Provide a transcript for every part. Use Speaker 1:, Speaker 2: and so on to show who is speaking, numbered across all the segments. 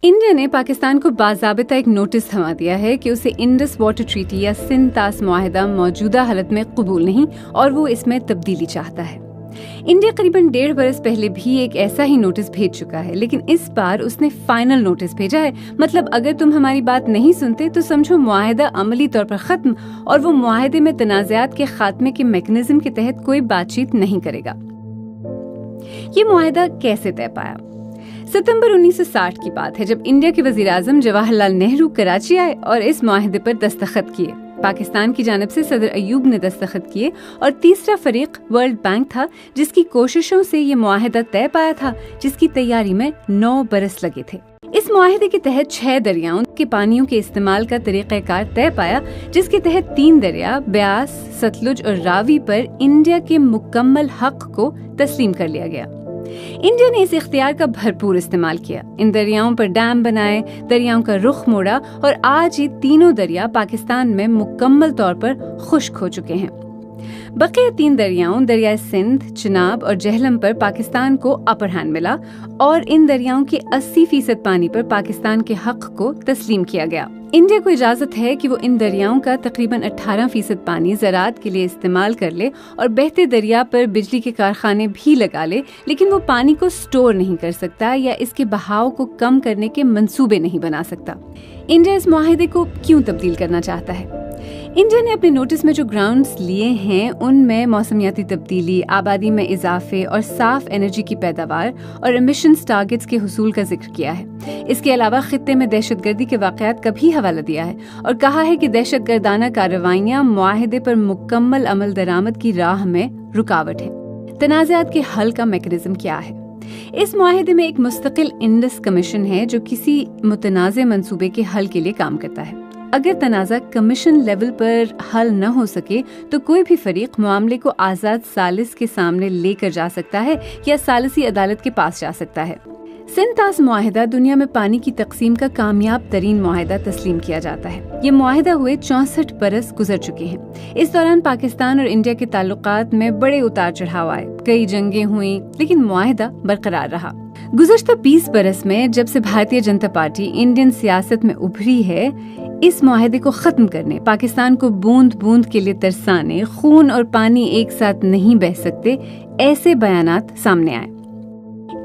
Speaker 1: India نے پاکستان کو باضابطہ ایک نوٹس تھما دیا ہے کہ اسے انڈس واٹر ٹریٹی یا سندھ طاس معاہدہ موجودہ حالت میں قبول نہیں اور وہ اس میں تبدیلی چاہتا ہے۔ انڈیا قریباً 1.5 برس پہلے بھی ایک ایسا ہی نوٹس بھیج چکا ہے، لیکن اس بار اس نے فائنل نوٹس بھیجا ہے۔ مطلب اگر تم ہماری بات نہیں سنتے تو سمجھو معاہدہ عملی طور پر ختم، اور وہ معاہدے میں تنازعات کے خاتمے کے میکانزم کے تحت کوئی بات چیت نہیں کرے گا۔ یہ معاہدہ کیسے طے پایا؟ ستمبر 1960 کی بات ہے جب انڈیا کے وزیر اعظم جواہر لال نہرو کراچی آئے اور اس معاہدے پر دستخط کیے۔ پاکستان کی جانب سے صدر ایوب نے دستخط کیے اور تیسرا فریق ورلڈ بینک تھا جس کی کوششوں سے یہ معاہدہ طے پایا تھا، جس کی تیاری میں 9 برس لگے تھے۔ اس معاہدے کے تحت 6 دریاؤں کے پانیوں کے استعمال کا طریقہ کار طے پایا، جس کے تحت 3 دریا بیاس، ستلج اور راوی پر انڈیا کے مکمل حق کو تسلیم کر لیا گیا۔ انڈیا نے اس اختیار کا بھرپور استعمال کیا، ان دریاؤں پر ڈیم بنائے، دریاؤں کا رخ موڑا اور آج یہ تینوں دریا پاکستان میں مکمل طور پر خشک ہو چکے ہیں۔ بقیہ 3 دریاؤں دریائے سندھ، چناب اور جہلم پر پاکستان کو اپر ہینڈ ملا اور ان دریاؤں کے 80% پانی پر پاکستان کے حق کو تسلیم کیا گیا۔ انڈیا کو اجازت ہے کہ وہ ان دریاؤں کا تقریباً 18% پانی زراعت کے لیے استعمال کر لے اور بہتے دریا پر بجلی کے کارخانے بھی لگا لے، لیکن وہ پانی کو سٹور نہیں کر سکتا یا اس کے بہاؤ کو کم کرنے کے منصوبے نہیں بنا سکتا۔ انڈیا اس معاہدے کو کیوں تبدیل کرنا چاہتا ہے؟ انڈیا نے اپنے نوٹس میں جو گراؤنڈز لیے ہیں ان میں موسمیاتی تبدیلی، آبادی میں اضافے اور صاف انرجی کی پیداوار اور ایمیشنز ٹارگٹس کے حصول کا ذکر کیا ہے۔ اس کے علاوہ خطے میں دہشت گردی کے واقعات کا بھی حوالہ دیا ہے اور کہا ہے کہ دہشت گردانہ کارروائیاں معاہدے پر مکمل عمل درآمد کی راہ میں رکاوٹ ہیں۔ تنازعات کے حل کا میکانزم کیا ہے؟ اس معاہدے میں ایک مستقل انڈس کمیشن ہے جو کسی متنازع منصوبے کے حل کے لیے کام کرتا ہے۔ اگر تنازع کمیشن لیول پر حل نہ ہو سکے تو کوئی بھی فریق معاملے کو آزاد ثالث کے سامنے لے کر جا سکتا ہے یا ثالثی عدالت کے پاس جا سکتا ہے۔ سندھ طاس معاہدہ دنیا میں پانی کی تقسیم کا کامیاب ترین معاہدہ تسلیم کیا جاتا ہے۔ یہ معاہدہ ہوئے 64 برس گزر چکے ہیں۔ اس دوران پاکستان اور انڈیا کے تعلقات میں بڑے اتار چڑھاؤ آئے، کئی جنگیں ہوئیں، لیکن معاہدہ برقرار رہا۔ گزشتہ 20 برس میں جب سے بھارتیہ جنتا پارٹی انڈین سیاست میں ابھری ہے، اس معاہدے کو ختم کرنے، پاکستان کو بوند بوند کے لیے ترسانے، خون اور پانی ایک ساتھ نہیں بہہ سکتے، ایسے بیانات سامنے آئے۔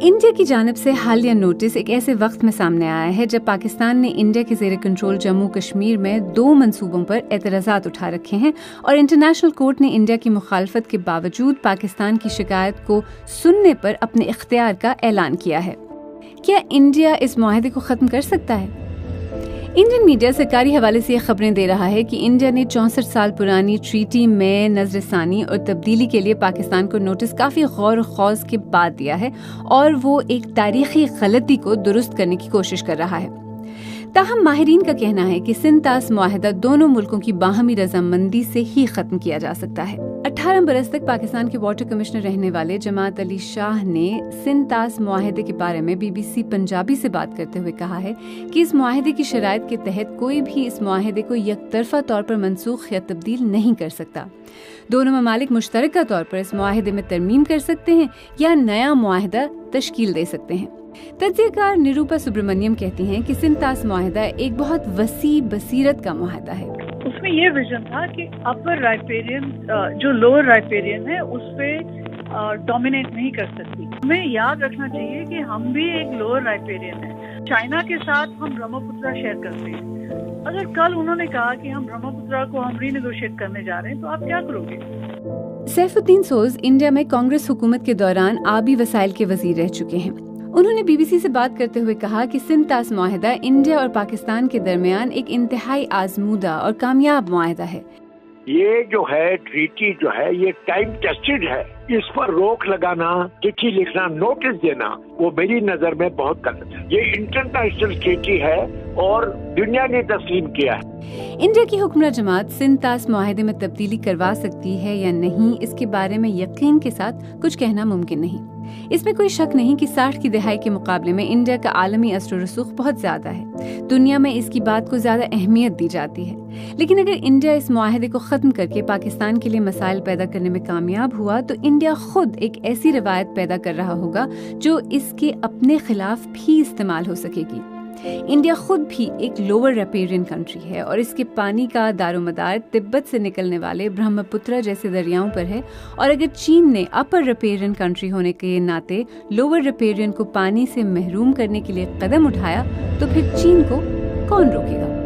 Speaker 1: انڈیا کی جانب سے حالیہ نوٹس ایک ایسے وقت میں سامنے آیا ہے جب پاکستان نے انڈیا کے زیر کنٹرول جموں کشمیر میں 2 منصوبوں پر اعتراضات اٹھا رکھے ہیں اور انٹرنیشنل کورٹ نے انڈیا کی مخالفت کے باوجود پاکستان کی شکایت کو سننے پر اپنے اختیار کا اعلان کیا ہے۔ کیا انڈیا اس معاہدے کو ختم کر سکتا ہے؟ انڈین میڈیا سرکاری حوالے سے یہ خبریں دے رہا ہے کہ انڈیا نے 64 سال پرانی ٹریٹی میں نظر ثانی اور تبدیلی کے لیے پاکستان کو نوٹس کافی غور و خوض کے بعد دیا ہے اور وہ ایک تاریخی غلطی کو درست کرنے کی کوشش کر رہا ہے۔ تاہم ماہرین کا کہنا ہے کہ سندھ طاس معاہدہ دونوں ملکوں کی باہمی رضامندی سے ہی ختم کیا جا سکتا ہے۔ 18 برس تک پاکستان کے واٹر کمشنر رہنے والے جماعت علی شاہ نے سندھ طاس معاہدے کے بارے میں BBC پنجابی سے بات کرتے ہوئے کہا ہے کہ اس معاہدے کی شرائط کے تحت کوئی بھی اس معاہدے کو یک طرفہ طور پر منسوخ یا تبدیل نہیں کر سکتا۔ دونوں ممالک مشترکہ طور پر اس معاہدے میں ترمیم کر سکتے ہیں یا نیا معاہدہ تشکیل دے سکتے ہیں۔ تجزیہ کار نروپا سبرمنیم کہتی ہیں کہ سندھ طاس معاہدہ ایک بہت وسیع بصیرت کا معاہدہ ہے۔
Speaker 2: اس میں یہ ویژن تھا کہ اپر رائپیرین جو لوور رائپیرین ہے اس پہ ڈومینیٹ نہیں کر سکتی۔ ہمیں یاد رکھنا چاہیے کہ ہم بھی ایک لوور رائپیرین ہیں۔ چائنا کے ساتھ ہم برہمپترا شیئر کرتے ہیں۔ اگر کل انہوں نے کہا کہ ہم برہمپترا کو ہم ری نیگوشیٹ کرنے جا رہے ہیں تو آپ کیا کرو گے؟
Speaker 1: سیف الدین سوز انڈیا میں کانگریس حکومت کے دوران آبی وسائل کے وزیر رہ چکے ہیں۔ انہوں نے BBC سے بات کرتے ہوئے کہا کہ سندھ طاس معاہدہ انڈیا اور پاکستان کے درمیان ایک انتہائی آزمودہ اور کامیاب معاہدہ ہے۔
Speaker 3: یہ جو ہے ٹریٹی جو ہے یہ ٹائم ٹیسٹڈ ہے۔ اس پر روک لگانا، چٹھی لکھنا، نوٹس دینا وہ میری نظر میں بہت غلط ہے۔ یہ انٹرنیشنل ٹریٹی ہے اور دنیا نے تسلیم کیا ہے۔
Speaker 1: انڈیا کی حکمراں جماعت سندھ طاس معاہدے میں تبدیلی کروا سکتی ہے یا نہیں، اس کے بارے میں یقین کے ساتھ کچھ کہنا ممکن نہیں۔ اس میں کوئی شک نہیں کہ 60 کی دہائی کے مقابلے میں انڈیا کا عالمی اثر و رسوخ بہت زیادہ ہے۔ دنیا میں اس کی بات کو زیادہ اہمیت دی جاتی ہے۔ لیکن اگر انڈیا اس معاہدے کو ختم کر کے پاکستان کے لیے مسائل پیدا کرنے میں کامیاب ہوا تو انڈیا خود ایک ایسی روایت پیدا کر رہا ہوگا جو اس کے اپنے خلاف بھی استعمال ہو سکے گی۔ انڈیا خود بھی ایک لوور ریپیرین کنٹری ہے اور اس کے پانی کا دارومدار تبت سے نکلنے والے برہم پترا جیسے دریاؤں پر ہے، اور اگر چین نے اپر ریپیرین کنٹری ہونے کے ناطے لوور ریپیرین کو پانی سے محروم کرنے کے لیے قدم اٹھایا تو پھر چین کو کون روکے گا؟